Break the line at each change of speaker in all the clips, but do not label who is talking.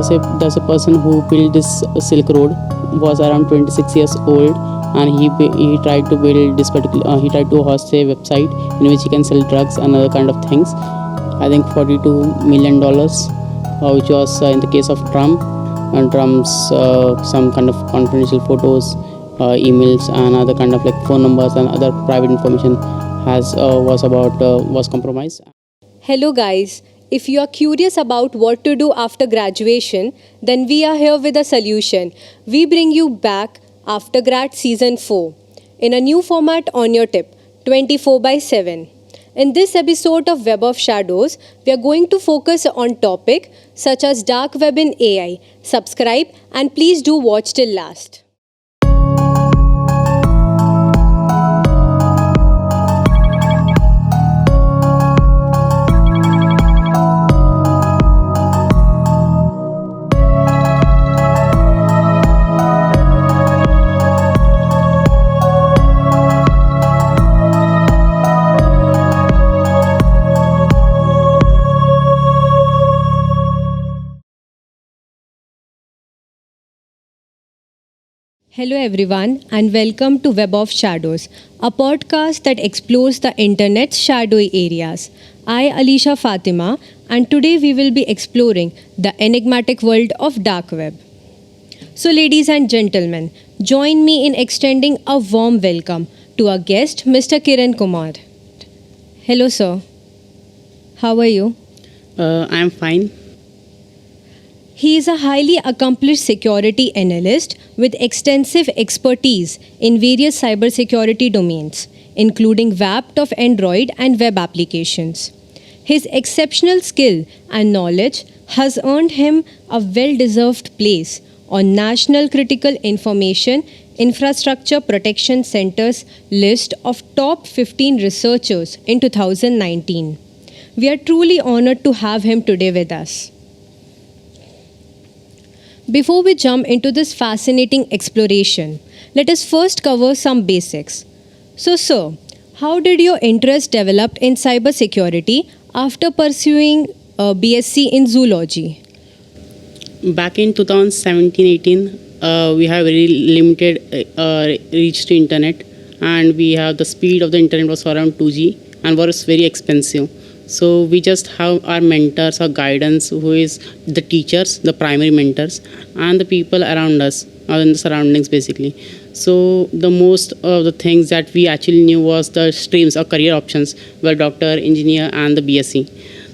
there's a person who built this Silk Road, was around 26 years old, and he tried to build this particular he tried to host a website in which he can sell drugs and other kind of things. I think $42 million, which was in the case of Trump, and Trump's some kind of confidential photos, emails, and other kind of like phone numbers and other private information was compromised.
Hello guys, if you are curious about what to do after graduation, then we are here with a solution. We bring you back AfterGrad Season 4 in a new format on your tip, 24/7. In this episode of Web of Shadows, we are going to focus on topic such as dark web in AI. Subscribe and please do watch till last. Hello everyone and welcome to Web of Shadows, a podcast that explores the internet's shadowy areas. I, Alisha Fatima, and today we will be exploring the enigmatic world of dark web. So ladies and gentlemen, join me in extending a warm welcome to our guest, Mr. Kirankumar. Hello sir, how are you?
I'm fine.
He is a highly accomplished security analyst with extensive expertise in various cybersecurity domains, including WAPT of Android and web applications. His exceptional skill and knowledge has earned him a well-deserved place on National Critical Information Infrastructure Protection Center's list of top 15 researchers in 2019. We are truly honored to have him today with us. Before we jump into this fascinating exploration, let us first cover some basics. So, sir, how did your interest develop in cybersecurity after pursuing a BSc in zoology?
Back in 2017-18, we have very limited reach to internet, and we have the speed of the internet was around 2G and was very expensive. So we just have our mentors or guidance, who is the teachers, the primary mentors, and the people around us, or in the surroundings basically. So the most of the things that we actually knew was the streams or career options were doctor, engineer, and the BSc.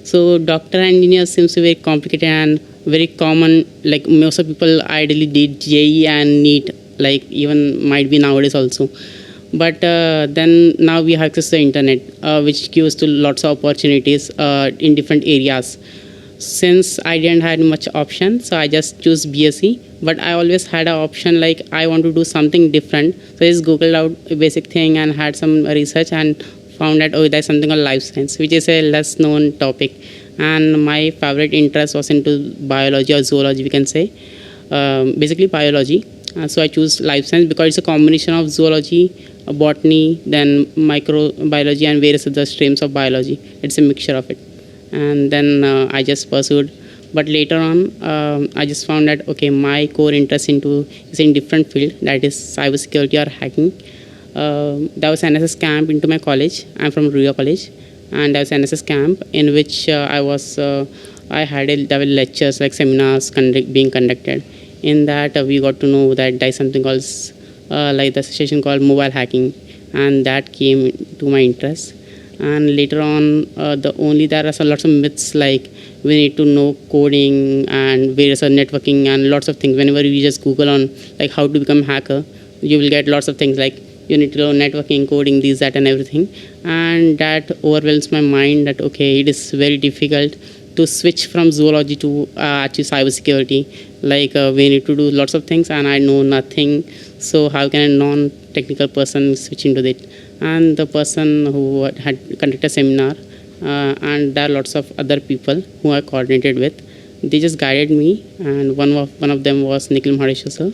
So doctor and engineer seems to be very complicated and very common. Like most of people ideally did JEE and NEET, like even might be nowadays also. But then now we have access to the internet, which gives to lots of opportunities in different areas. Since I didn't have much option, so I just choose BSc. But I always had an option like I want to do something different. So I just googled out a basic thing and had some research and found that there's something called life science, which is a less known topic. And my favorite interest was into biology or zoology, we can say, basically biology. So I choose life science because it's a combination of zoology, botany, then microbiology, and various other streams of biology. It's a mixture of it. And then I just pursued. But later on, I just found that, my core interest is in different field, that is cybersecurity or hacking. There was an NSS camp into my college. I'm from Rio College. And there was an NSS camp in which there were lectures, like seminars being conducted. In that, we got to know that there is something called like the session called mobile hacking, and that came to my interest. And later on, there are lots of myths, like we need to know coding and various networking and lots of things. Whenever you just Google on like how to become a hacker, you will get lots of things like you need to know networking, coding, this, that, and everything. And that overwhelms my mind that it is very difficult to switch from zoology to actually cybersecurity. Like we need to do lots of things, and I know nothing. So how can a non-technical person switch into it? And the person who had conducted a seminar, and there are lots of other people who I coordinated with, they just guided me. And one of them was Nikhil Mahadeshwar sir,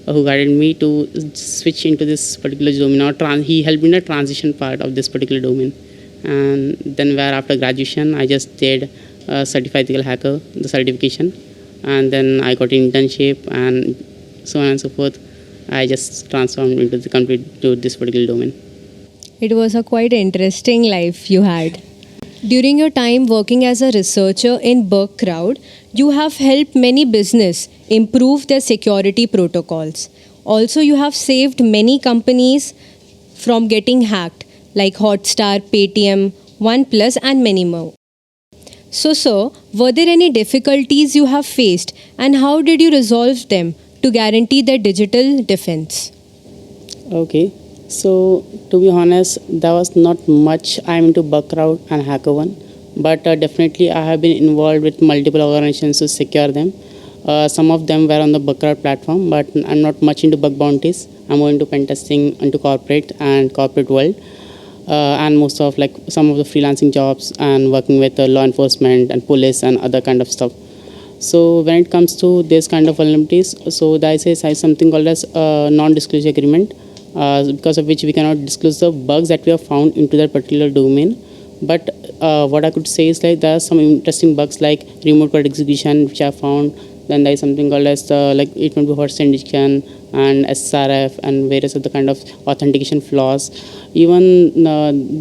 who guided me to switch into this particular domain. He helped me in the transition part of this particular domain. And then after graduation, I just did Certified Ethical Hacker, the certification. and then I got an internship, and so on and so forth. I just transformed into the complete to this particular domain.
It was a quite interesting life you had. During your time working as a researcher in Bugcrowd, you have helped many business improve their security protocols. Also, you have saved many companies from getting hacked, like Hotstar, Paytm, OnePlus, and many more. So, sir, were there any difficulties you have faced, and how did you resolve them to guarantee their digital defense?
Okay, so to be honest, there was not much I'm into Bugcrowd and HackerOne, but definitely I have been involved with multiple organizations to secure them. Some of them were on the Bugcrowd platform, but I'm not much into bug bounties. I'm more into pen testing into corporate and corporate world, and most of like some of the freelancing jobs and working with law enforcement and police and other kind of stuff. So when it comes to this kind of vulnerabilities, so the ICS has something called as non-disclosure agreement, because of which we cannot disclose the bugs that we have found into that particular domain. But what I could say is like there are some interesting bugs like remote code execution which I found. Then there is something called as like it may be host injection and SRF and various other kind of authentication flaws. Even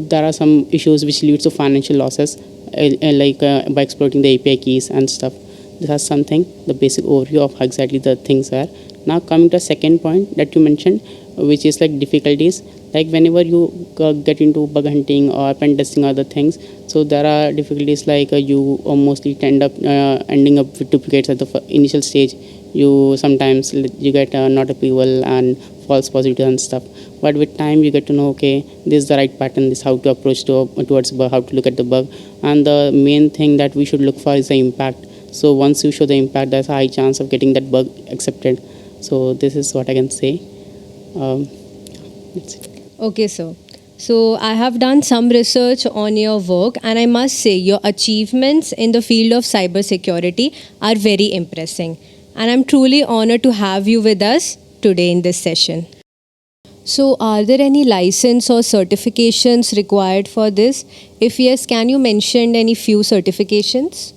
there are some issues which leads to financial losses, by exploiting the API keys and stuff. This is something, the basic overview of how exactly the things are. Now coming to the second point that you mentioned, which is like difficulties. Like whenever you get into bug hunting or pen testing or other things, so there are difficulties like you mostly end up ending up with duplicates at the initial stage. You sometimes you get not approval and false positives and stuff. But with time you get to know, okay, this is the right pattern, this is how to approach towards bug, how to look at the bug. And the main thing that we should look for is the impact. So once you show the impact, there's a high chance of getting that bug accepted. So this is what I can say. That's it.
Okay, sir. So, I have done some research on your work, and I must say, your achievements in the field of cybersecurity are very impressive. And I'm truly honored to have you with us today in this session. So, are there any license or certifications required for this? If yes, can you mention any few certifications?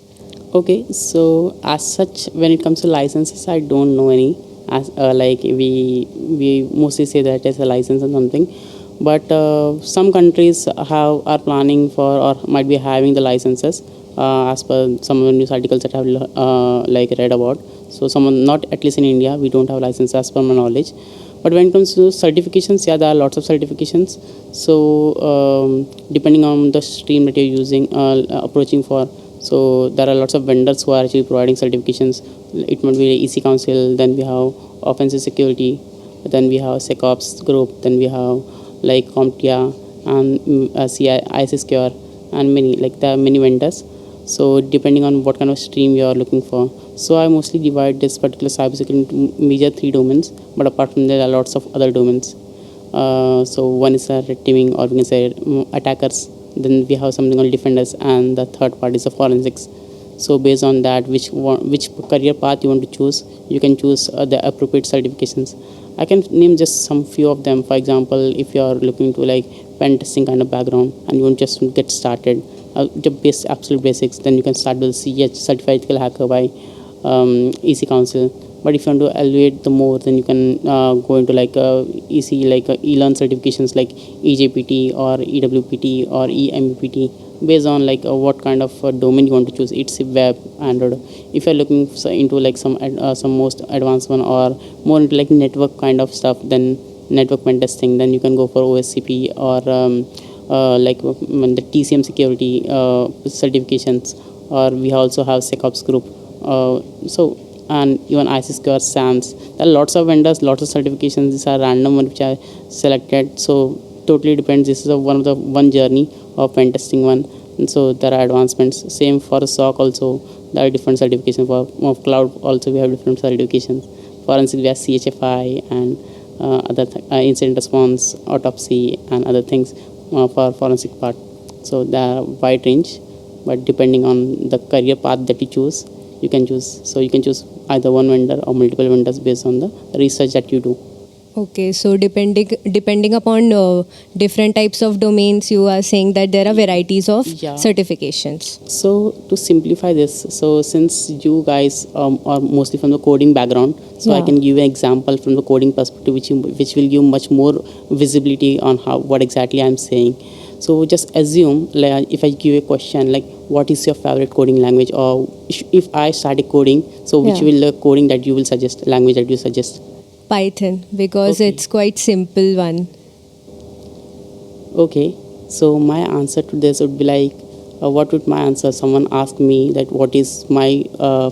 Okay, so as such, when it comes to licenses, I don't know any. As like we mostly say that it's a license or something, but some countries are planning for or might be having the licenses, as per some of the news articles that I have like read about. So someone, not at least in India, we don't have license as per my knowledge. But when it comes to certifications, yeah, there are lots of certifications. So depending on the stream that you're using, approaching for, so there are lots of vendors who are actually providing certifications. It might be EC Council, then we have Offensive Security, then we have SecOps Group, then we have like CompTIA and CI, Secure, and many, like there are many vendors. So depending on what kind of stream you are looking for. So I mostly divide this particular cybersecurity into major 3 domains, but apart from there are lots of other domains. So one is red teaming, or we can say attackers. Then we have something called defenders, and the third part is the forensics. So based on that, which career path you want to choose, you can choose the appropriate certifications. I can name just some few of them. For example, if you are looking to like pen testing kind of background and you want just to get started, the absolute basics, then you can start with CH, Certified Ethical Hacker by EC Council. But if you want to elevate the more, then you can go into like EC, like e-learn certifications like EJPT or EWPT or EMPT, based on like what kind of domain you want to choose. It's web, Android. If you're looking into like some most advanced one, or more into like network kind of stuff, then network pen testing, then you can go for OSCP or like the TCM security certifications, or we also have SecOps group. So and even ISIS SAMS. There are lots of vendors, lots of certifications. These are random ones which are selected. So totally depends. This is one journey of pen testing one. And so there are advancements. Same for SOC also. There are different certifications. For cloud also we have different certifications. Forensic we have CHFI and other incident response, autopsy and other things for forensic part. So there are wide range, but depending on the career path that you choose, you can choose. So you can choose either one vendor or multiple vendors based on the research that you do.
Okay, so depending upon different types of domains, you are saying that there are varieties of
Yeah.
certifications.
So to simplify this, so since you guys are mostly from the coding background, so I
Yeah.
can give an example from the coding perspective, which will give much more visibility on how what exactly I'm saying. So just assume, like, if I give a question like, what is your favorite coding language, or if I started coding, so which
Yeah.
will the coding that you will suggest, language that you suggest?
Python, because
Okay.
it's quite simple one.
Okay, so my answer to this would be like, what would my answer? Someone asked me that what is my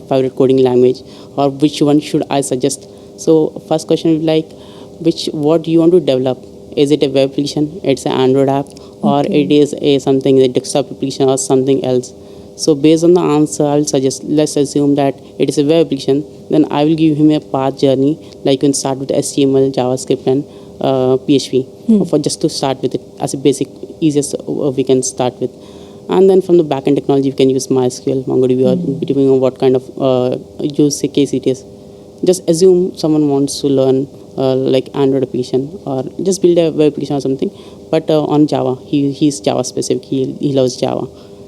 favorite coding language, or which one should I suggest? So first question would be like, what do you want to develop? Is it a web application? It's an Android app, or
Okay.
it is a something a desktop application or something else? So based on the answer, I will suggest. Let's assume that it is a web application. Then I will give him a path journey. Like you can start with HTML, JavaScript, and PHP for just to start with it as a basic, easiest we can start with. And then from the backend technology, we can use MySQL, MongoDB, or depending on what kind of use case it is. Just assume someone wants to learn like Android application, or just build a web application or something, but on Java. He's Java specific. He loves Java.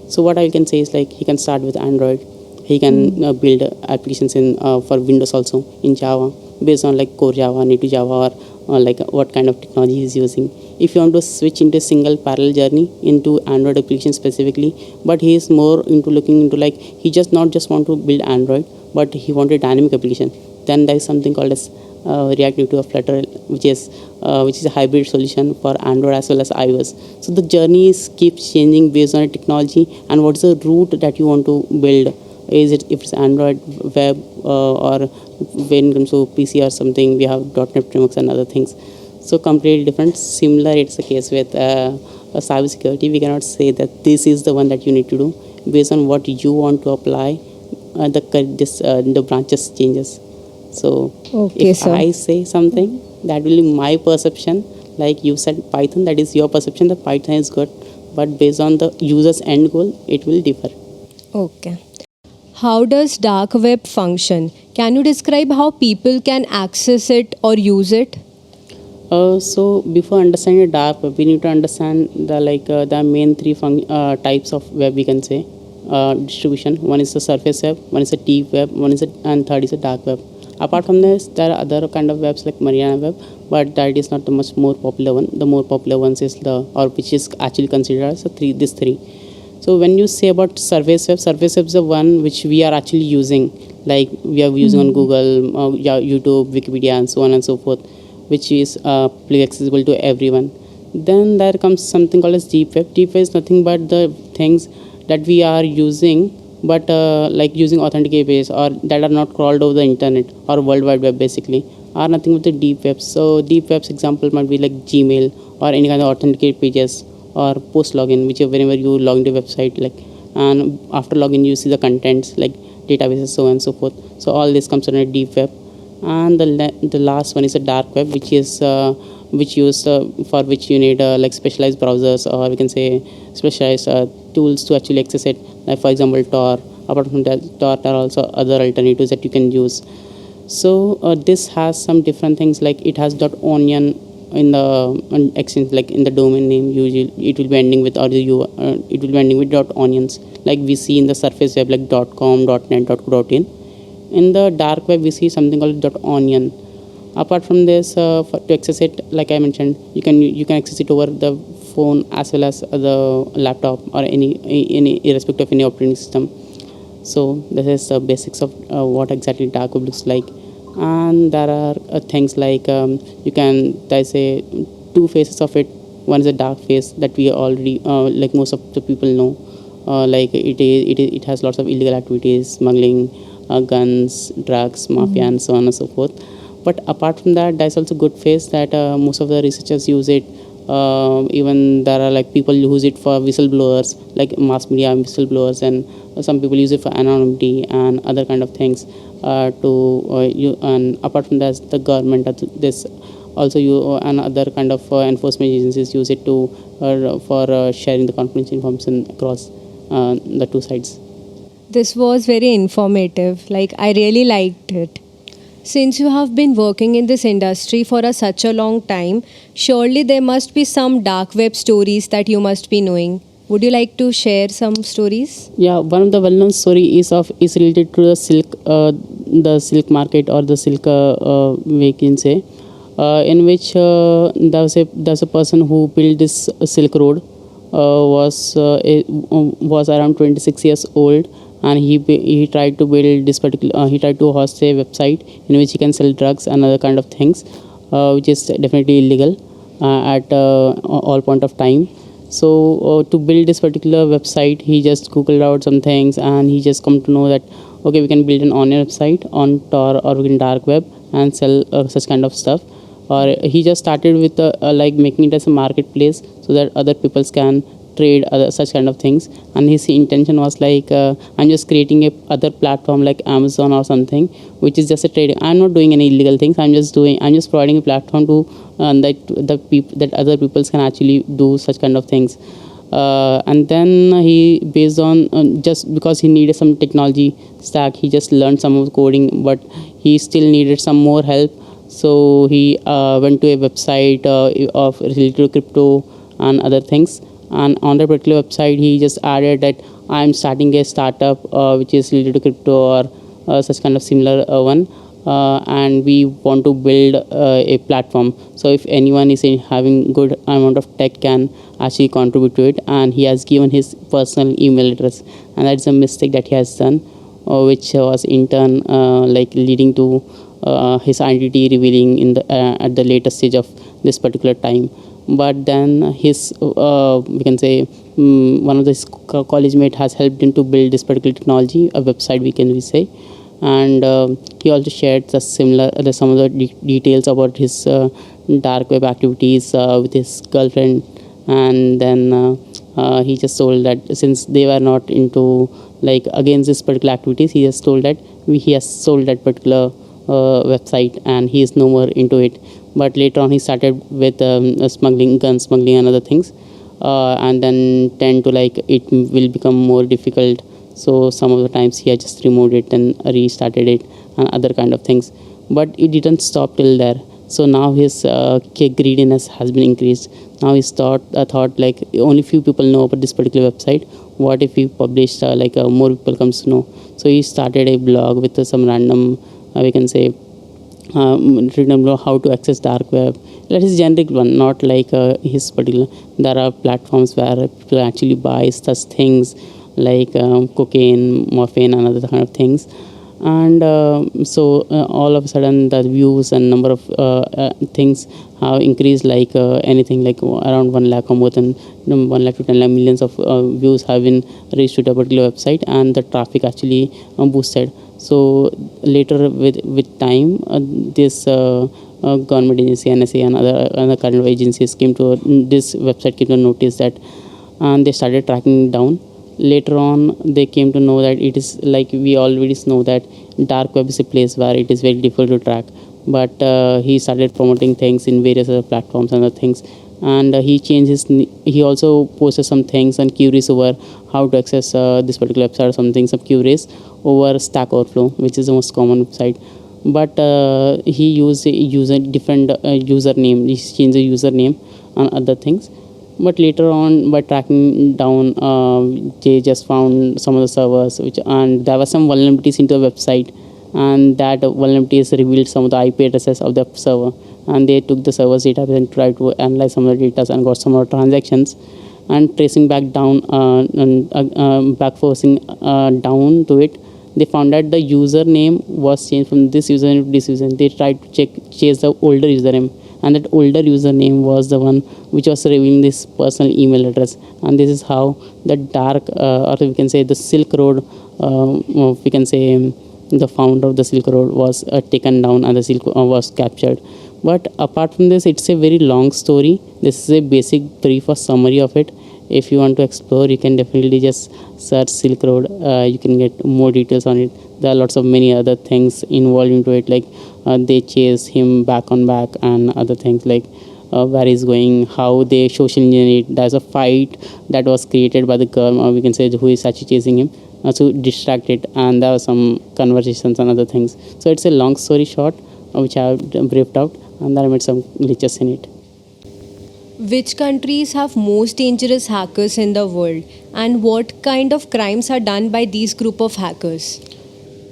So what I can say is like he can start with Android. He can build applications in for Windows also in Java based on like core Java, native Java, or like what kind of technology he's using. If you want to switch into a single parallel journey into Android application specifically, but he is more into looking into like he just not just want to build Android, but he want a dynamic application. Then there is something called as React Native or Flutter, which is a hybrid solution for Android as well as iOS. So the journey keeps changing based on technology and what is the route that you want to build. Is it if it's Android web, or when it comes to PC or something, we have .NET frameworks and other things. So completely different. Similar, it's the case with cybersecurity. We cannot say that this is the one that you need to do based on what you want to apply. The branches changes. So
Okay,
if
sir.
I say something, that will be my perception. Like you said, Python, that is your perception. The Python is good, but based on the user's end goal, it will differ.
Okay. How does dark web function? Can you describe how people can access it or use it?
So before understanding the dark web, we need to understand the main three types of web, we can say, distribution. One is the surface web, one is a deep web, and third is a dark web. Apart from this, there are other kind of webs like Mariana web, but that is not the much more popular one. The more popular ones is which is actually considered as these three. So when you say about surface web is the one which we are actually using, like we are using on Google, YouTube, Wikipedia, and so on and so forth, which is fully accessible to everyone. Then there comes something called as deep web. Deep web is nothing but the things that we are using, but like using authentic pages, or that are not crawled over the internet or world wide web basically, are nothing but the deep web. So deep web's example might be like Gmail or any kind of authenticate pages, or post login, which whenever you log into a website, like, and after login you see the contents like databases, so on and so forth. So all this comes under a deep web. And the last one is a dark web, which is for which you need like specialized browsers, or we can say specialized tools to actually access it, like for example Tor. Apart from that, Tor, there are also other alternatives that you can use. So this has some different things, like it has .onion in the exchange, like in the domain name. Usually it will be ending with, it will be ending with .onions, like we see in the surface web like .com, .net, .co.in. In the dark web, we see something called .onion. Apart from this, to access it, like I mentioned, you can access it over the phone as well as the laptop, or any irrespective of any operating system. So this is the basics of what exactly dark web looks like. And there are things like there's a two faces of it. One is a dark face that we already like most of the people know, like it has lots of illegal activities, smuggling, guns, drugs, mafia, and so on and so forth. But apart from that, there's also good face that most of the researchers use it. Even there are like people use it for whistleblowers, like mass media whistleblowers, and some people use it for anonymity and other kind of things. And apart from that, the government, this also you and other kind of enforcement agencies use it to for sharing the confidential information across the two sides.
This was very informative. Like, I really liked it. Since you have been working in this industry for such a long time, surely there must be some dark web stories that you must be knowing. Would you like to share some stories?
Yeah, one of the well-known story is related to the silk market, or the silk we can say, in which there's a person who built this Silk Road, was around 26 years old, and he tried to build this particular he tried to host a website in which he can sell drugs and other kind of things, which is definitely illegal at all point of time. So to build this particular website, he just googled out some things, and he just come to know that okay, we can build an online website on Tor or we can dark web and sell such kind of stuff. Or he just started with like making it as a marketplace so that other peoples can trade other such kind of things. And his intention was like, I'm just creating a other platform like Amazon or something, which is just a trading. I'm not doing any illegal things. I'm just providing a platform to that other peoples can actually do such kind of things. And then he, based on just because he needed some technology stack, he just learned some of the coding, but he still needed some more help. So he went to a website of related to crypto and other things. And on that particular website, he just added that I'm starting a startup which is related to crypto or such kind of similar one. And we want to build a platform. So if anyone is having good amount of tech, can actually contribute to it. And he has given his personal email address, and that's a mistake that he has done, which was in turn like leading to his identity revealing in the at the later stage of this particular time. But then his we can say one of his college mate has helped him to build this particular technology, a website we say. And he also shared some of the details about his dark web activities with his girlfriend. And then he just told that since they were not into like against this particular activities, he has told that he has sold that particular website and he is no more into it. But later on he started with smuggling, gun smuggling and other things, and then tend to like it will become more difficult. So some of the times he had just removed it and restarted it and other kind of things. But it didn't stop till there. So now his greediness has been increased. Now he's thought like only few people know about this particular website. What if we publish more people comes to know? So he started a blog with some random we can say written blog how to access dark web. That is generic one, not like his particular. There are platforms where people actually buy such things like cocaine, morphine, and other kind of things. And so all of a sudden the views and number of things have increased like anything like around 1 lakh or more than 1 lakh to 10 lakh millions of views have been reached to a particular website, and the traffic actually boosted. So later with time this government agency, NSA, and other kind of agencies came to this website came to notice that, and they started tracking it down. Later on they came to know that it is like we already know that dark web is a place where it is very difficult to track. But he started promoting things in various other platforms and other things. And he also posted some things and queries over how to access this particular website or something, some queries over Stack Overflow, which is the most common website. But he used a different username. He changed the username and other things. But later on, by tracking down, they just found some of the servers, and there were some vulnerabilities into the website, and that vulnerabilities revealed some of the IP addresses of the server, and they took the server's data and tried to analyze some of the data and got some of the transactions, and tracing back down and back forcing down to it, they found that the username was changed from this username to this username. They tried to chase the older username, and that older username was the one which was revealing this personal email address. And this is how the dark or we can say the Silk Road, we can say the founder of the Silk Road was taken down and the Silk was captured. But apart from this, it's a very long story. This is a basic brief or summary of it. If you want to explore, you can definitely just search Silk Road. You can get more details on it. There are lots of many other things involved into it, like they chase him back on back and other things like where he's going, how they social engineer it. There's a fight that was created by the girl, or we can say who is actually chasing him. to distract it, and there were some conversations and other things. So it's a long story short, which I have briefed out, and then I made some glitches in it.
Which countries have most dangerous hackers in the world, and what kind of crimes are done by these group of hackers?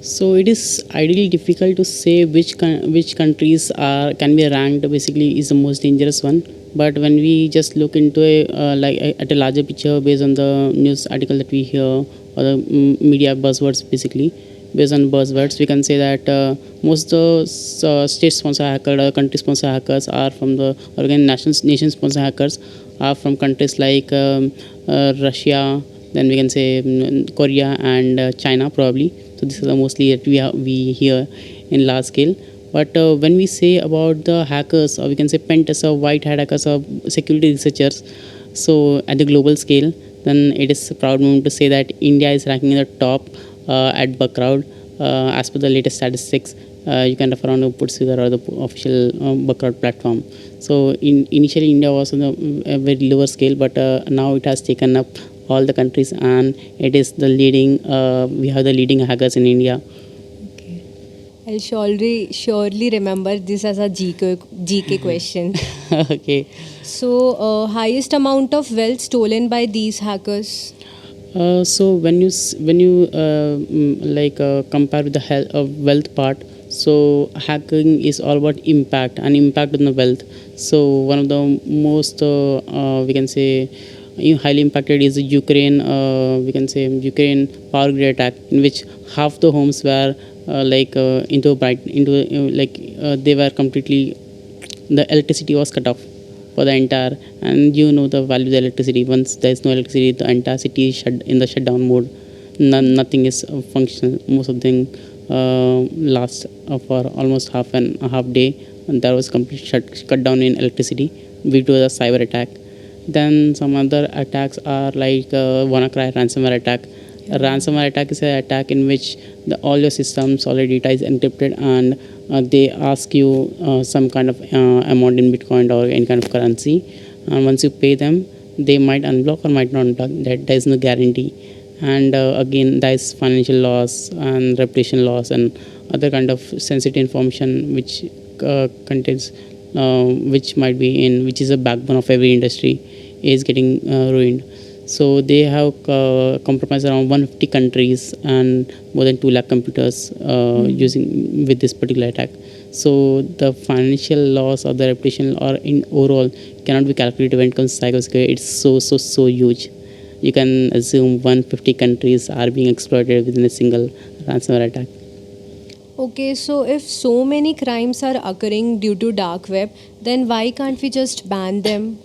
So it is ideally difficult to say which countries are can be ranked basically is the most dangerous one. But when we just look into at a larger picture based on the news article that we hear or the media buzzwords, basically based on buzzwords, we can say that most of the state sponsor hackers or country sponsor hackers are from the, or again nation sponsor hackers are from countries like Russia, then we can say Korea and China probably. So this is the mostly that we hear in large scale. But when we say about the hackers, or we can say pen testers, or white hat hackers, or security researchers, so at the global scale, then it is a proud moment to say that India is ranking in the top at Bugcrowd. As per the latest statistics, you can refer on to Putzfigure or the official Bugcrowd platform. So initially India was on a very lower scale, but now it has taken up all the countries, and it is the leading. We have the leading hackers in India.
Okay. I'll surely remember this as a GK question.
Okay.
So, highest amount of wealth stolen by these hackers?
So when you compare with the wealth part, so hacking is all about impact and impact on the wealth. So one of the most we can say highly impacted is the Ukraine, we can say Ukraine power grid attack, in which half the homes were they were completely, the electricity was cut off for the entire, and you know the value of the electricity. Once there is no electricity, the entire city is shut in the shutdown mode. Nothing is functional. Most of them last for almost half day, and there was complete cut down in electricity due to the cyber attack. Then some other attacks are like WannaCry ransomware attack. A ransomware attack is an attack in which all your systems, all your data is encrypted, and they ask you some kind of amount in Bitcoin or any kind of currency. And once you pay them, they might unblock or might not unblock. That there is no guarantee. And again, there is financial loss and reputation loss and other kind of sensitive information which contains, which is a backbone of every industry, is getting ruined. So they have compromised around 150 countries and more than 2 lakh computers using with this particular attack. So the financial loss or the reputation or in overall cannot be calculated when it comes to cybersecurity. It's so huge. You can assume 150 countries are being exploited within a single ransomware attack.
Okay, so if so many crimes are occurring due to dark web, then why can't we just ban them?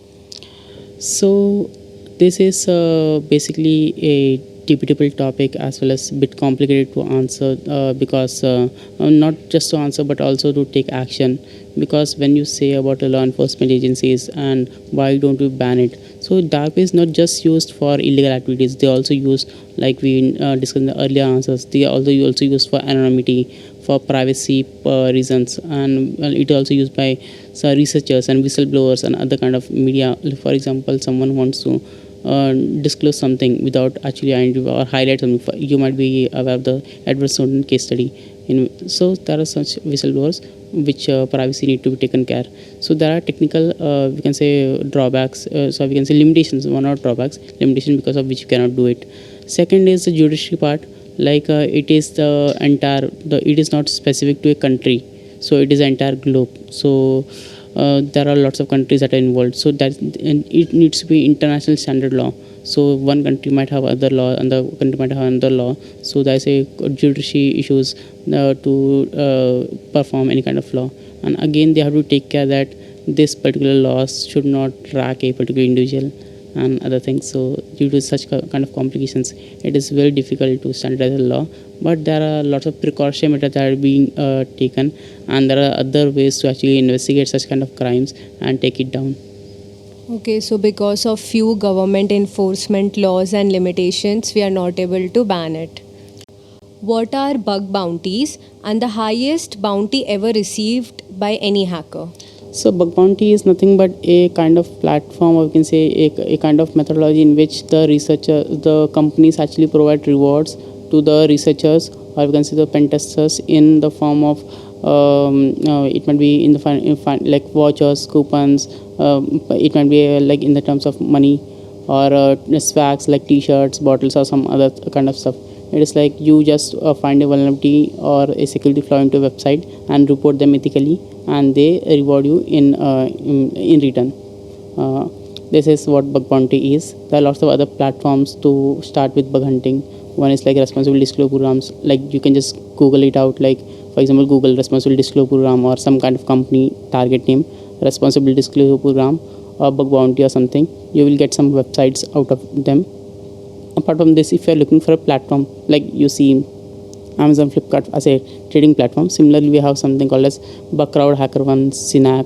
So this is basically a debatable topic, as well as a bit complicated to answer, because not just to answer but also to take action. Because when you say about the law enforcement agencies and why don't we ban it, so dark web is not just used for illegal activities. They also use, like we discussed in the earlier answers, they also used for anonymity, for privacy reasons, and it also used by researchers and whistleblowers and other kind of media. For example, someone wants to disclose something without actually identifying or highlight something. You might be aware of the Edward Snowden case study. So there are such whistleblowers which privacy need to be taken care. So there are technical, we can say drawbacks. So we can say limitations. One or drawbacks, limitation because of which you cannot do it. Second is the judiciary part. Like it is the entire. It is not specific to a country. So it is the entire globe. So there are lots of countries that are involved, so that it needs to be international standard law. So one country might have other law and the country might have another law, so there's a judiciary issues to perform any kind of law. And again, they have to take care that this particular laws should not track a particular individual and other things. So due to such kind of complications, it is very difficult to standardize a law. But there are lots of precaution measures that are being taken, and there are other ways to actually investigate such kind of crimes and take it down.
Okay, so because of few government enforcement laws and limitations, we are not able to ban it. What are bug bounties and the highest bounty ever received by any hacker?
So bug bounty is nothing but a kind of platform, or we can say a kind of methodology in which the companies actually provide rewards to the researchers, or we can say the pen testers, in the form of it might be in the like vouchers, coupons. It might be like in the terms of money, or swags like t-shirts, bottles, or some other kind of stuff. It is like you just find a vulnerability or a security flaw into a website and report them ethically, and they reward you in return. This is what bug bounty is. There are lots of other platforms to start with bug hunting. One is like responsible disclosure programs. Like you can just Google it out. Like for example, Google responsible disclosure program, or some kind of company target name, responsible disclosure program, or bug bounty or something. You will get some websites out of them. Apart from this, if you are looking for a platform, like you see Amazon, Flipkart as a trading platform, similarly we have something called as Bugcrowd, HackerOne, Synac,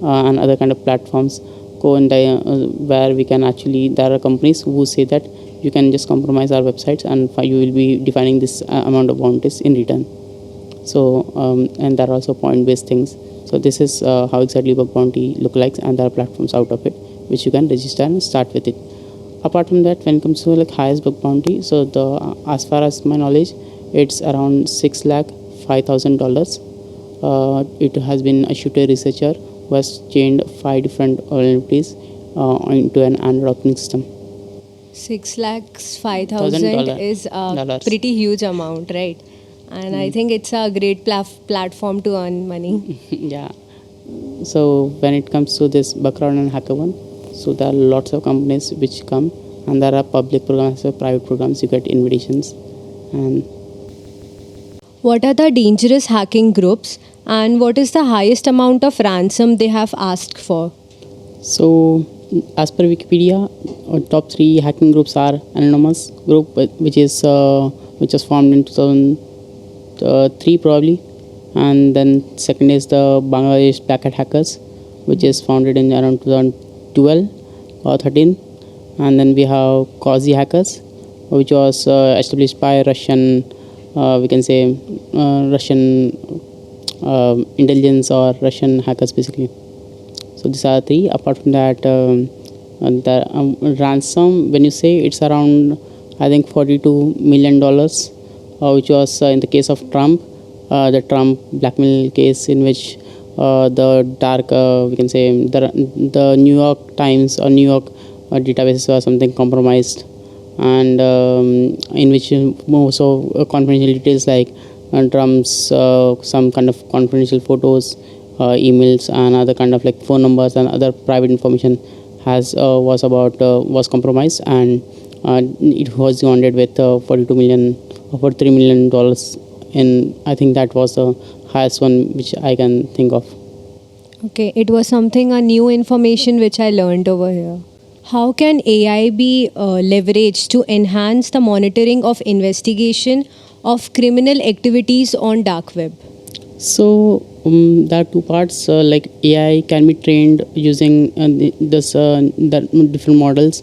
and other kind of platforms. Where we can actually, there are companies who say that you can just compromise our websites, and you will be defining this amount of bounties in return. So and there are also point-based things. So this is how exactly bug bounty look like, and there are platforms out of it which you can register and start with it. Apart from that, when it comes to like highest bug bounty, so the as far as my knowledge, it's around $605,000. It has been issued to a researcher who has changed 5 different vulnerabilities into an Android operating system.
6,05,000 is a pretty huge amount, right? And I think it's a great platform to earn money.
Yeah. So when it comes to this Bugcrowd and HackerOne, so there are lots of companies which come, and there are public programs or private programs. You get invitations. And
what are the dangerous hacking groups, and what is the highest amount of ransom they have asked for?
So as per Wikipedia, top 3 hacking groups are Anonymous group, which was formed in 2003 probably, and then second is the Bangladesh Black Hat Hackers, which is founded in around 2012 or 13, and then we have Cozy Hackers, which was established by Russian, we can say Russian intelligence, or Russian hackers basically. So these are 3. Apart from that, the ransom, when you say, it's around I think $42 million, which was in the case of Trump, the Trump blackmail case, in which the dark, we can say the New York Times or New York databases or something compromised, and in which most of confidential details like Trump's some kind of confidential photos, emails, and other kind of like phone numbers and other private information was compromised, and it was funded with $43 million, and I think that was the highest one which I can think of.
Okay, it was a new information which I learned over here. How can AI be leveraged to enhance the monitoring of investigation of criminal activities on dark web?
So there are 2 parts. Like AI can be trained using the different models.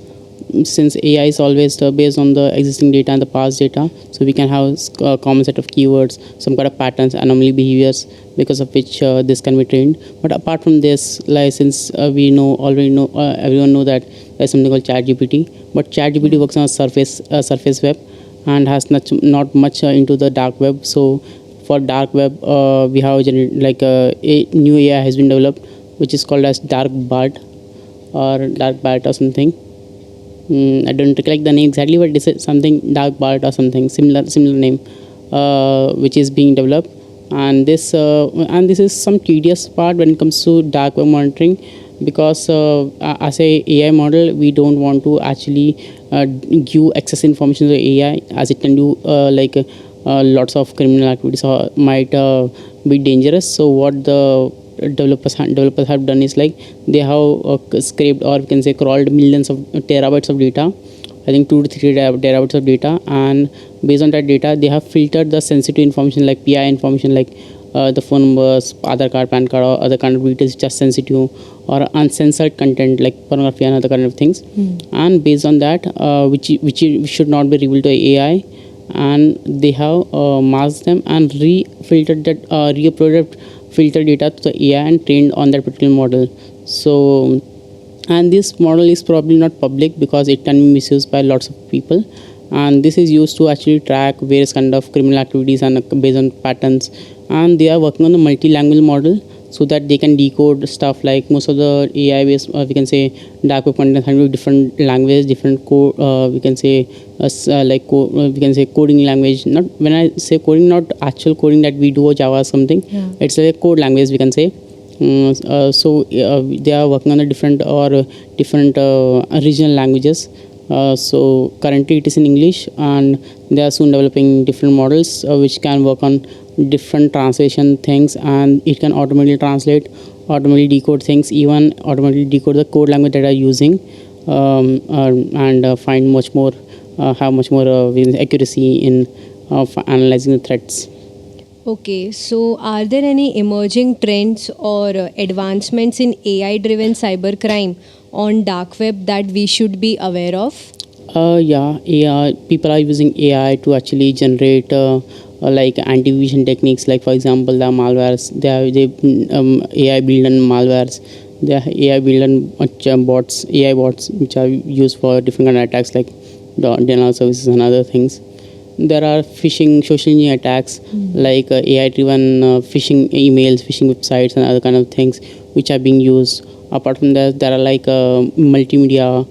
Since AI is always based on the existing data and the past data, so we can have a common set of keywords, some kind of patterns, anomaly behaviors, because of which this can be trained. But apart from this, like since everyone know that there's something called ChatGPT, but ChatGPT works on a surface web and has not much into the dark web. So for dark web, we have a new AI has been developed, which is called as Dark BART or something. I don't recollect the name exactly, but this is something Dark BART or something similar name, which is being developed. And this is some tedious part when it comes to dark web monitoring, because as a AI model, we don't want to actually give access information to the AI, as it can do lots of criminal activities or might be dangerous. So what the developers have done is like they have scraped, or we can say crawled, millions of terabytes of data, I think 2 to 3 terabytes of data, and based on that data they have filtered the sensitive information like PI information, like the phone numbers, Aadhaar card, PAN card, or other kind of details which are sensitive, or uncensored content like pornography and other kind of things. And based on that, which should not be revealed to AI, and they have masked them and re-filtered that re-uploaded filter data to the AI and trained on that particular model. So, and this model is probably not public because it can be misused by lots of people, and this is used to actually track various kind of criminal activities and based on patterns. And they are working on the multi-language model so that they can decode stuff like most of the AI based, we can say, dark web content having different language, different code, we can say, we can say coding language. Not when I say coding, not actual coding that we do or Java or something.
Yeah.
It's like a code language, we can say. They are working on the different regional languages. So currently it is in English, and they are soon developing different models which can work on different translation things, and it can automatically translate, automatically decode things, even automatically decode the code language that are using, and find much more, have much more accuracy in analyzing the threats.
Okay, so are there any emerging trends or advancements in AI-driven cybercrime on dark web that we should be aware of?
Yeah, AI, people are using AI to actually generate like anti-evasion techniques. Like for example, the malwares. AI build on malwares. They are AI build on bots, AI bots, which are used for different kind of attacks like the denial services and other things. There are phishing, social engineering attacks like AI-driven phishing emails, phishing websites, and other kind of things which are being used. Apart from that, there are like multimedia,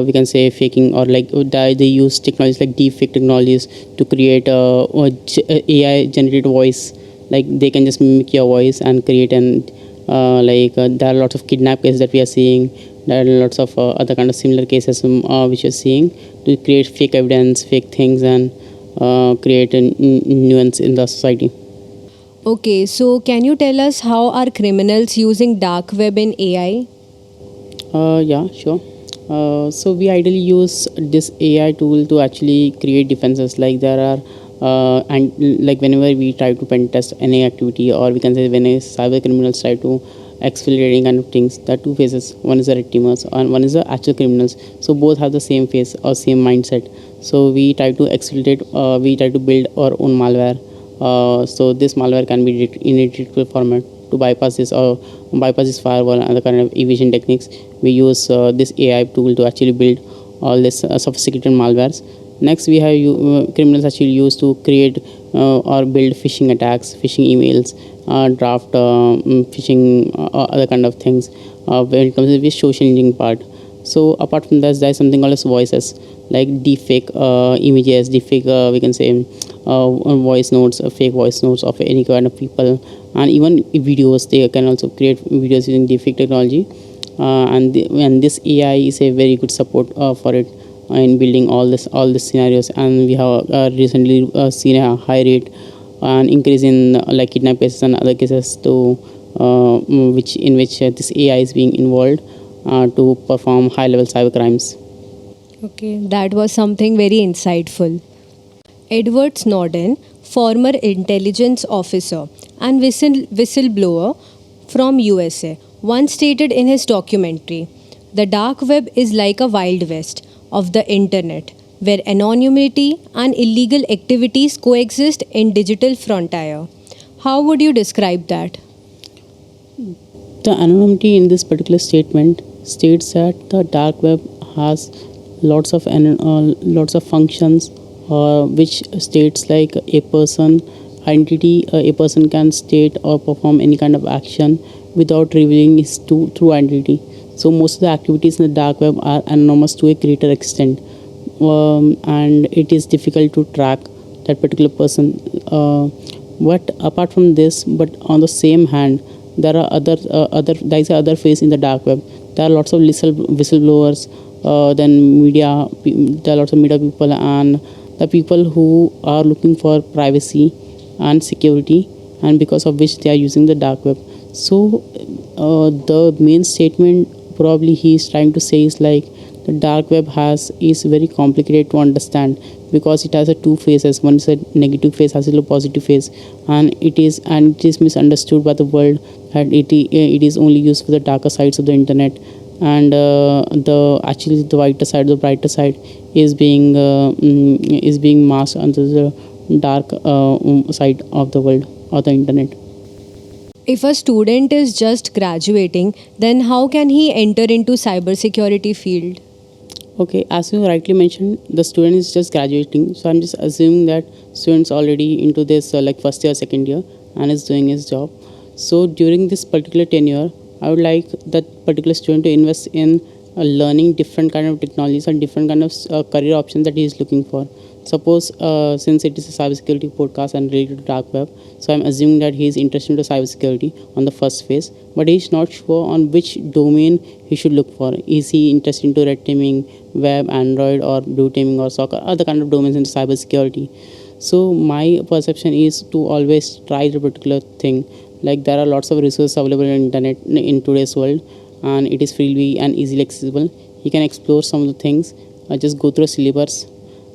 we can say faking, or like they use technologies like deepfake technologies to create AI generated voice. Like they can just mimic your voice and create an there are lots of kidnap cases that we are seeing. There are lots of other kind of similar cases which you're seeing to create fake evidence, fake things, and create a nuance in the society.
Okay, so can you tell us how are criminals using dark web in AI?
Yeah, sure. So we ideally use this AI tool to actually create defenses. Like there are, and like whenever we try to pen test any activity, or we can say when a cyber criminals try to exfiltrate any kind of things, there are two phases. One is the red teamers, and one is the actual criminals. So both have the same face or same mindset. So we try to exfiltrate. We try to build our own malware. So this malware can be in a decryptable format to bypass this, or bypass this firewall and other kind of evasion techniques. We use this AI tool to actually build all this sophisticated malwares. Next, we have criminals actually use to create or build phishing attacks, phishing emails, draft phishing, other kind of things. When it comes to the social engineering part. So apart from that, there is something called as voices, like deepfake images, deepfake, we can say, voice notes, fake voice notes of any kind of people, and even videos. They can also create videos using deepfake technology, and this AI is a very good support for it in building all these scenarios. And we have recently seen a high rate and increase in like kidnap cases and other cases to which this AI is being involved to perform high level cyber crimes.
Okay, that was something very insightful. Edward Snowden, former intelligence officer and whistleblower from USA, once stated in his documentary, "The dark web is like a wild west of the internet, where anonymity and illegal activities coexist in digital frontier." How would you describe that?
The anonymity in this particular statement states that the dark web has lots of functions, which states like a person identity. A person can state or perform any kind of action without revealing his true identity. So most of the activities in the dark web are anonymous to a greater extent, and it is difficult to track that particular person. But apart from this, but on the same hand, there are there is other phase in the dark web. There are lots of whistleblowers, then media. There are lots of media people and the people who are looking for privacy and security, and because of which they are using the dark web. So the main statement probably he is trying to say is like the dark web is very complicated to understand, because it has a two phases. One is a negative phase, has a positive phase, and it is misunderstood by the world that it is only used for the darker sides of the internet, and the whiter side, the brighter side is being masked under the dark side of the world or the internet.
If a student is just graduating, then how can he enter into cybersecurity field?
Okay, as you rightly mentioned, the student is just graduating, so I'm just assuming that student's already into this like first year, second year, and is doing his job. So during this particular tenure, I would like that particular student to invest in learning different kind of technologies and different kind of career options that he is looking for. Suppose, since it is a cybersecurity podcast and related to dark web, so I'm assuming that he is interested in cybersecurity on the first phase, but he is not sure on which domain he should look for. Is he interested into red teaming, web, Android, or blue teaming, or SOC, or other kind of domains in cybersecurity? So my perception is to always try the particular thing. Like there are lots of resources available on internet in today's world, and it is freely and easily accessible. You can explore some of the things, just go through a syllabus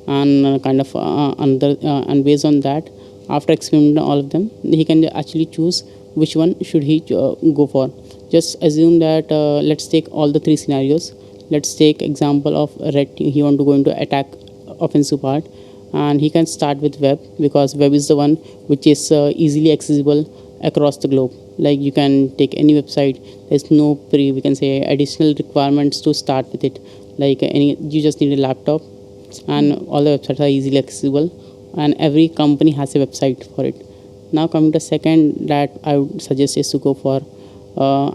and and based on that, after experimenting all of them, he can actually choose which one should he go for. Just assume that let's take all the three scenarios. Let's take example of red team. He want to go into attack offensive part, and he can start with web, because web is the one which is easily accessible across the globe. Like you can take any website. There's no we can say additional requirements to start with it. Like any, you just need a laptop, and all the websites are easily accessible, and every company has a website for it. Now coming to second, that I would suggest is to go for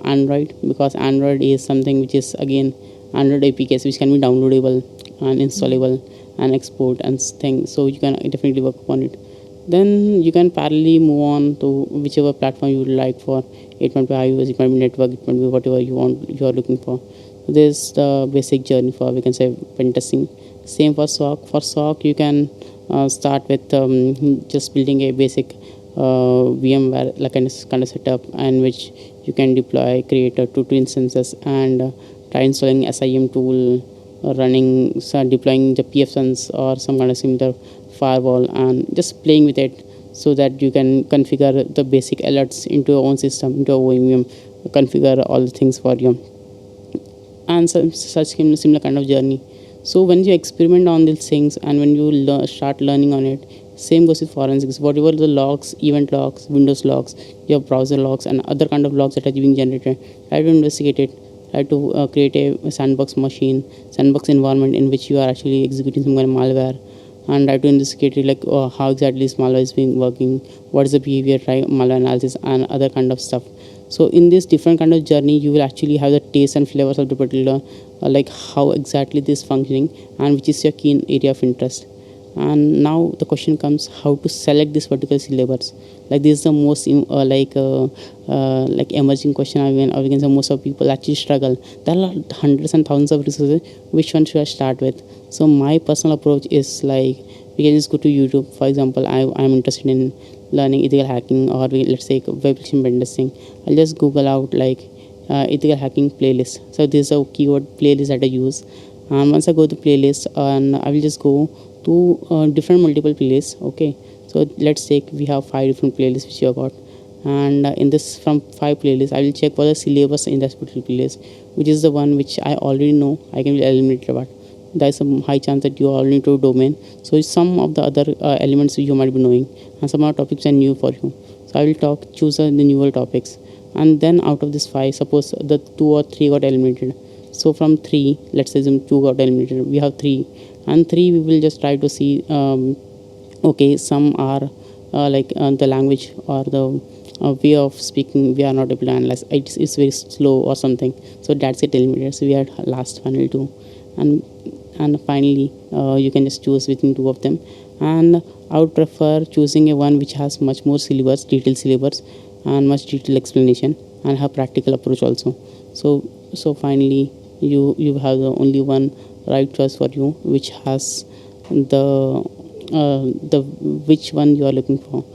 Android, because Android is something which is again Android APKs which can be downloadable and installable and export and things, so you can definitely work upon it. Then you can parallelly move on to whichever platform you would like for. It might be iOS, it might be network, it might be whatever you are looking for. This is the basic journey for, we can say, pen testing. Same for SOC. For SOC, you can start with just building a basic VMware like kind of setup, and which you can deploy, create two instances, and try installing SIM tool, running, deploying the PFSons or some kind of similar firewall, and just playing with it so that you can configure the basic alerts into your own system, into your OEM, configure all the things for you, and such similar kind of journey. So when you experiment on these things, and when you start learning on it, same goes with forensics. Whatever the logs, event logs, Windows logs, your browser logs, and other kind of logs that are being generated, try to investigate it. Try to create a sandbox sandbox environment in which you are actually executing some kind of malware, and try to investigate it, like how exactly this malware is being working, what is the behavior, try malware analysis, and other kind of stuff. So in this different kind of journey, you will actually have the taste and flavors of the particular, like how exactly this is functioning, and which is your keen area of interest. And now the question comes, how to select this particular syllabus. Like this is the most like emerging question. Or we can say most of people actually struggle. There are hundreds and thousands of resources. Which one should I start with? So my personal approach is like, we can just go to YouTube. For example, I'm interested in learning ethical hacking, or let's say web application pen testing. I'll just Google out like ethical hacking playlist. So this is a keyword playlist that I use, and once I go to playlist, and I will just go to different multiple playlists. Okay, so let's take, we have 5 different playlists which you have got, and in this, from 5 playlists, I will check for the syllabus in that particular playlist, which is the one which I already know I can eliminate about. There is a high chance that you are already into a domain, so some of the other elements you might be knowing, and some of the topics are new for you. So I will choose the newer topics, and then out of this 5, suppose the 2 or 3 got eliminated. So from 3, let's assume 2 got eliminated, we have 3, and 3 we will just try to see, okay, some are the language or the way of speaking we are not able to analyze, it's very slow or something, so that's it eliminated. So we had last final 2, and finally you can just choose between 2 of them. And I would prefer choosing a one which has much more syllabus, detailed syllabus, and much detailed explanation, and have practical approach also. So finally you have the only one right choice for you, which has the which one you are looking for,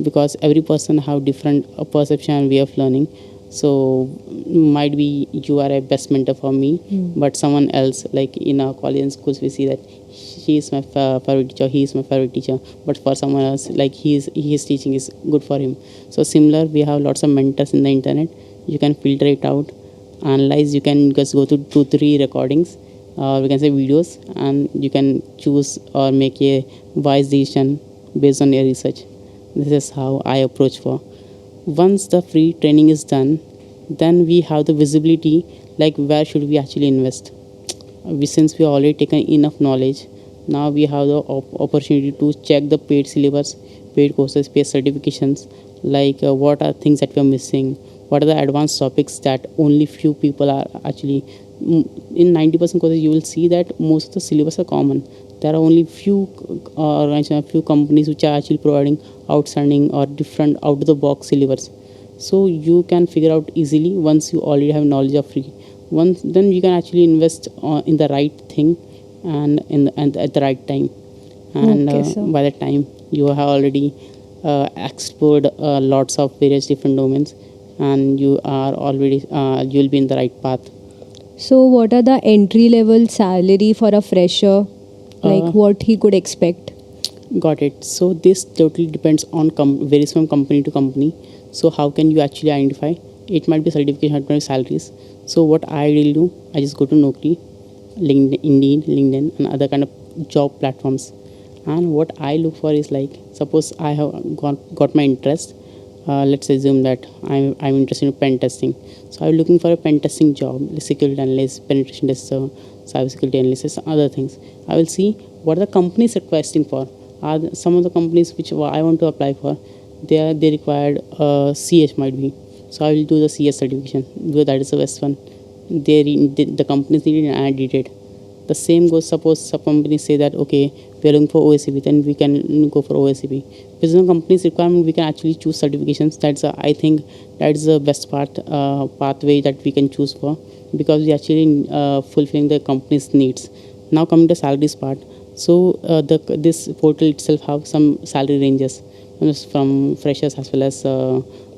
because every person have different perception and way of learning. So might be you are a best mentor for me, but someone else, like in our college and schools, we see that she is my favorite teacher, he is my favorite teacher, but for someone else, like his teaching is good for him. So similar, we have lots of mentors in the internet. You can filter it out, analyze. You can just go to 2-3 recordings, or we can say videos, and you can choose or make a wise decision based on your research. This is how I approach for. Once the free training is done, then we have the visibility, like where should we actually invest. since we already taken enough knowledge, now we have the opportunity to check the paid syllabus, paid courses, paid certifications, like what are things that we are missing, what are the advanced topics that only few people are actually. In 90% courses you will see that most of the syllabus are common. There are only few organizations, few companies which are actually providing outstanding or different out of the box syllabus. So you can figure out easily once you already have knowledge of free. Once then you can actually invest in the right thing and at the right time. And
Okay, sir.
by the time you have already explored lots of various different domains, and you are already you will be in the right path.
So, what are the entry level salary for a fresher? Like what he could expect?
Got it. So this totally depends on varies from company to company. So how can you actually identify? It might be certification, it might be salaries. So what I really do, I just go to Naukri, LinkedIn, Indeed, LinkedIn, and other kind of job platforms. And what I look for is like, suppose I have got my interest. Let's assume that I'm interested in pen testing. So I'm looking for a pen testing job, like security analyst, penetration tester, cybersecurity analyst, other things. I will see what are the companies requesting for. Are some of the companies which I want to apply for, they required CS might be. So I will do the CS certification because that is the best one. The companies need it and I did it. The same goes, suppose some companies say that okay, we are looking for OSCP, then we can go for OSCP. Based on company's requirement, we can actually choose certifications. I think that's the best pathway that we can choose for, because we actually fulfilling the company's needs. Now coming to salaries part, so this portal itself have some salary ranges from freshers as well as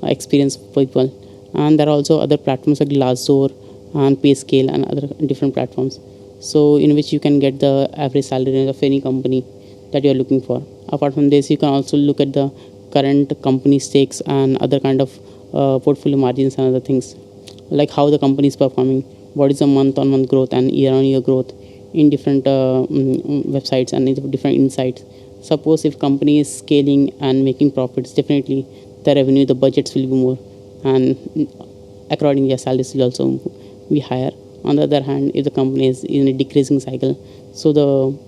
experienced people, and there are also other platforms like Glassdoor and Payscale and other different platforms, so in which you can get the average salary range of any company that you are looking for. Apart from this, you can also look at the current company stakes and other kind of portfolio margins and other things, like how the company is performing, what is the month-on-month growth and year-on-year growth in different websites and in different insights. Suppose if company is scaling and making profits, definitely the revenue, the budgets will be more, and accordingly your salaries will also be higher. On the other hand, if the company is in a decreasing cycle, so the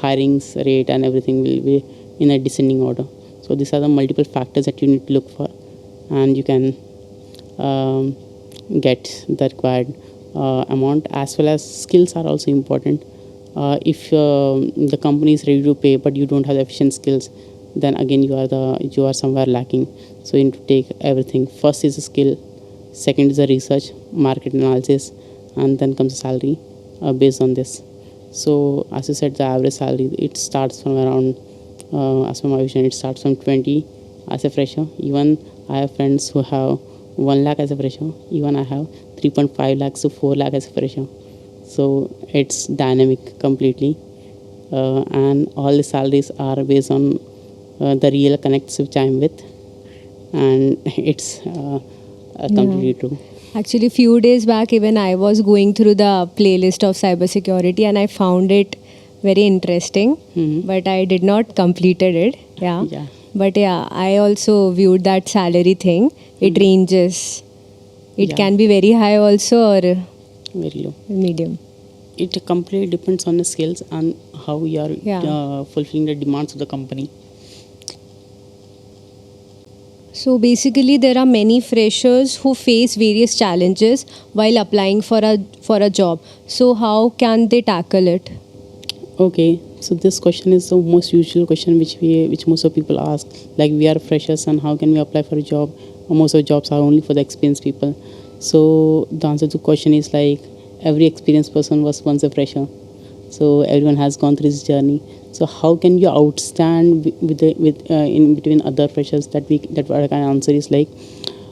hirings rate and everything will be in a descending order. So these are the multiple factors that you need to look for, and you can get the required amount, as well as skills are also important. If the company is ready to pay but you don't have the efficient skills, then again you are somewhere lacking. So you need to take everything. First is the skill, second is the research, market analysis, and then comes the salary based on this. So as you said, the average salary, it starts from around as per my vision, it starts from 20 as a fresher. Even I have friends who have 1 lakh as a fresher. Even I have 3.5 lakhs to 4 lakh as a fresher. So it's dynamic completely, and all the salaries are based on the real connects which I'm with, and it's completely true.
Actually, few days back, even I was going through the playlist of cybersecurity and I found it very interesting, but I did not completed it. Yeah. But yeah, I also viewed that salary thing. It ranges. It can be very high also or
very low,
medium.
It completely depends on the skills and how you are fulfilling the demands of the company.
So basically, there are many freshers who face various challenges while applying for a job. So how can they tackle it?
Okay, so this question is the most usual question which most of people ask. Like, we are freshers and how can we apply for a job? Most of the jobs are only for the experienced people. So the answer to the question is like, every experienced person was once a fresher. So everyone has gone through this journey. So how can you outstand in between other freshers? That what I can answer is like,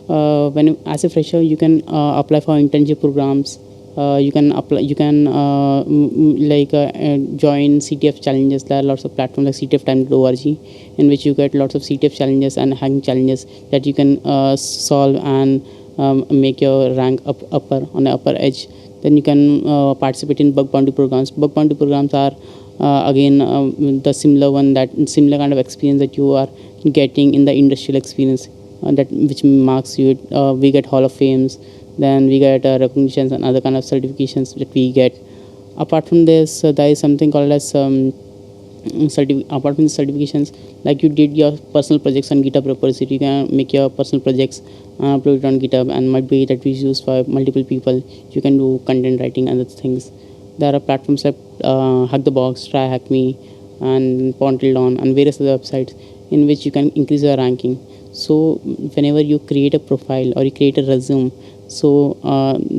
when as a fresher you can apply for internship programs. You can apply. You can join CTF challenges. There are lots of platforms like ctftime.org, in which you get lots of CTF challenges and hacking challenges that you can solve and make your rank upper on the upper edge. Then you can participate in bug bounty programs. Bug bounty programs are again the similar kind of experience that you are getting in the industrial experience, that which marks you. We get Hall of Fames, then we get recognitions and other kind of certifications that we get. Apart from this, there is something called as apart from the certifications, like you did your personal projects on GitHub repository, you can make your personal projects and upload it on GitHub, and might be that is used by multiple people. You can do content writing and other things. There are platforms like Hack the Box, Try Hack Me, and Pontildon, and various other websites in which you can increase your ranking. So whenever you create a profile or you create a resume, so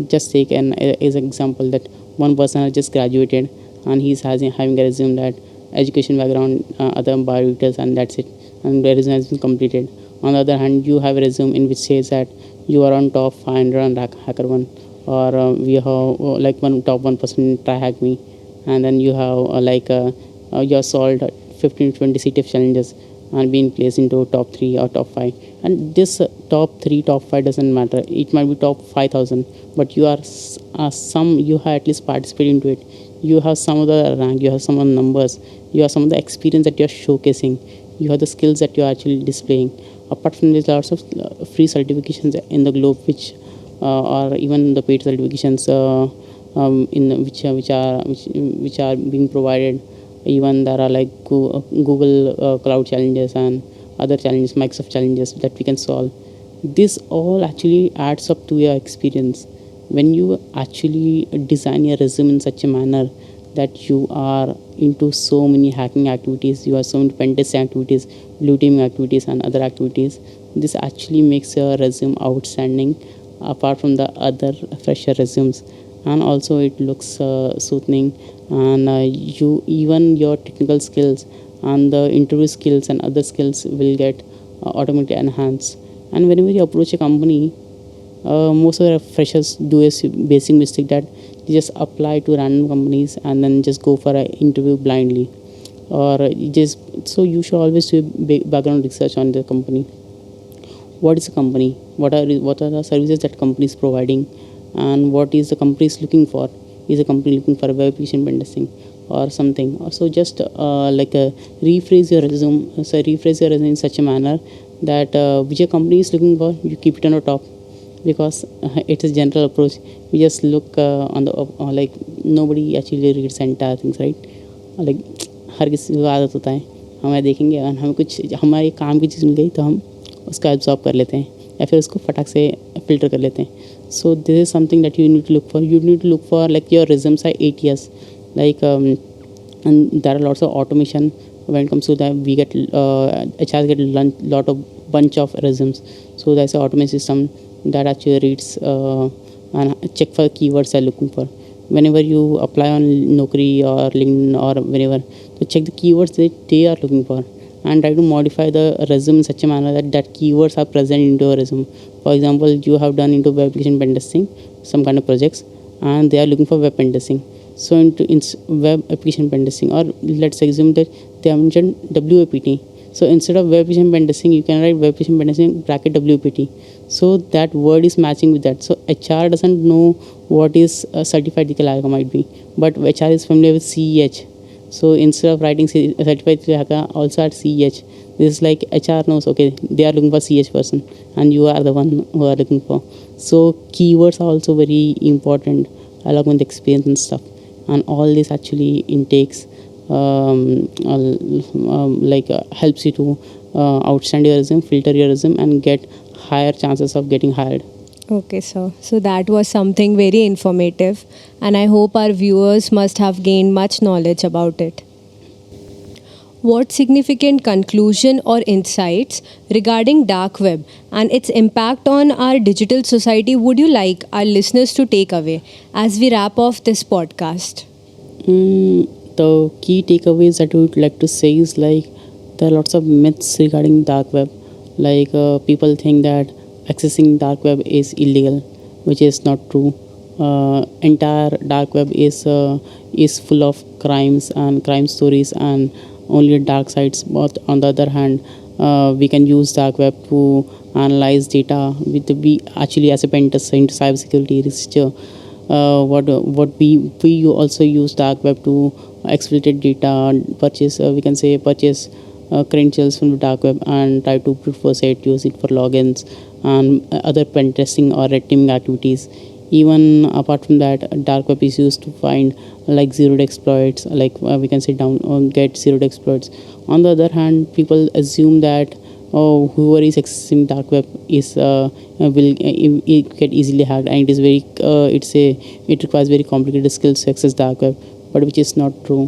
just take an as an example that one person has just graduated and he's having a resume that education background, other biodaters, and that's it, and the resume has been completed. On the other hand, you have a resume in which says that you are on top 500 on HackerOne, or we have like one top 1% try hack me, and then you have you have solved 15 to 20 CTF challenges and being placed into top 3 or top 5. And this top 3 top 5 doesn't matter, it might be top 5000, but you are some, you have at least participated into it, you have some of the rank, you have some of the numbers, you have some of the experience that you are showcasing, you have the skills that you are actually displaying. Apart from this, lots of free certifications in the globe, which or even the paid certifications which are being provided. Even there are like Google Cloud challenges and other challenges, Microsoft challenges that we can solve. This all actually adds up to your experience. When you actually design your resume in such a manner that you are into so many hacking activities, you are so many pen test activities, blue teaming activities, and other activities, this actually makes your resume outstanding apart from the other fresher resumes. And also it looks soothing, and you even your technical skills and the interview skills and other skills will get automatically enhanced. And whenever you approach a company, most of the freshers do a basic mistake that they just apply to random companies and then just go for an interview blindly, or just, so you should always do background research on the company. What is a company, what are the services that company is providing, and what is the company is looking for. Is a company looking for a web application pen testing or something? So just rephrase your resume, in such a manner that which a company is looking for, you keep it on the top, because it's a general approach. We just look on the like nobody actually reads entire things, right? Like हर किसी को आदत होता है, हमें देखेंगे और हमें कुछ हमारे काम की चीज़ मिल गई तो हम उसका एब्जॉर्ब कर लेते हैं या फिर उसको फटाक से फिल्टर कर लेते हैं. So this is something that you need to look for. You need to look for like your resumes are 8 years, like and there are lots of automation when it comes to that. We get HRs get lot of bunch of resumes, so there's an automation system that actually reads and check for keywords they're looking for. Whenever you apply on Naukri or LinkedIn or wherever, so check the keywords that they are looking for and try to modify the resume in such a manner that keywords are present into your resume. For example, you have done into web application pen testing some kind of projects and they are looking for web pen testing. So into web application pen testing, or let's assume that they have mentioned WAPT. So instead of web application pen testing, you can write web application pen testing bracket WAPT. So that word is matching with that. So HR doesn't know what is certified ethical hacker might be, but HR is familiar with CEH. So instead of writing certified ethical hacker, also add CEH. This is like HR knows, okay, they are looking for CH person and you are the one who are looking for. So keywords are also very important along with experience and stuff. And all this actually intakes helps you to outstand your resume, filter your resume, and get higher chances of getting hired.
Okay, sir. So that was something very informative, and I hope our viewers must have gained much knowledge about it. What significant conclusion or insights regarding dark web and its impact on our digital society would you like our listeners to take away as we wrap off this podcast?
The key takeaways that we would like to say is like there are lots of myths regarding dark web. Like people think that accessing dark web is illegal, which is not true. Entire dark web is full of crimes and crime stories and only dark sites. But on the other hand, we can use dark web to analyze data. We actually, as a pen tester into cybersecurity researcher, what we also use dark web to exploit data, purchase credentials from the dark web and try to use it for logins and other pen testing or red teaming activities. Even apart from that, dark web is used to find like zero day exploits, like we can say down get zero day exploits. On the other hand, people assume that whoever is accessing dark web is will it get easily hacked, and it is very it requires very complicated skills to access dark web, but which is not true.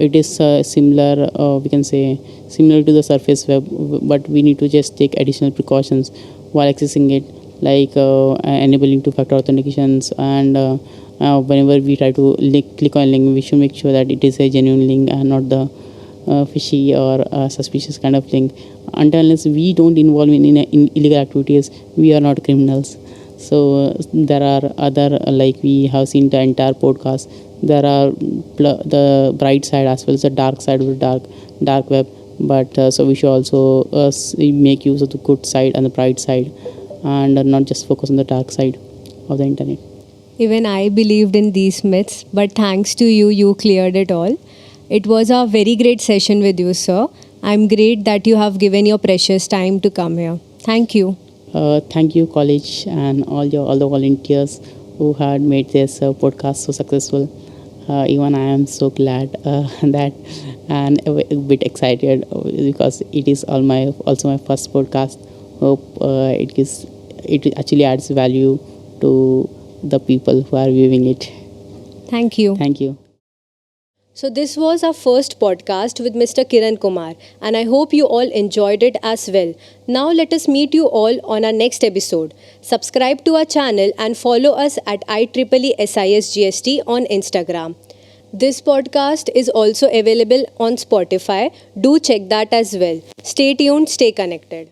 It is similar, we can say similar to the surface web, but we need to just take additional precautions while accessing it, like enabling two-factor authentications, and whenever we try to click on a link, we should make sure that it is a genuine link and not the fishy or suspicious kind of link. Until unless we don't involve in illegal activities, we are not criminals. So there are other, like we have seen the entire podcast, there are the bright side as well as the dark side of the dark web, but so we should also make use of the good side and the bright side, and not just focus on the dark side of the internet.
Even I believed in these myths, but thanks to you, you cleared it all. It was a very great session with you, sir. I'm great that you have given your precious time to come here. Thank you.
Thank you, college, and all the volunteers who had made this podcast so successful. Even I am so glad that, and a bit excited because it is also my first podcast. Hope it actually adds value to the people who are viewing it.
Thank you.
Thank you.
So this was our first podcast with Mr. Kirankumar, and I hope you all enjoyed it as well. Now let us meet you all on our next episode. Subscribe to our channel and follow us at IEEE SIESGST on Instagram. This podcast is also available on Spotify. Do check that as well. Stay tuned, stay connected.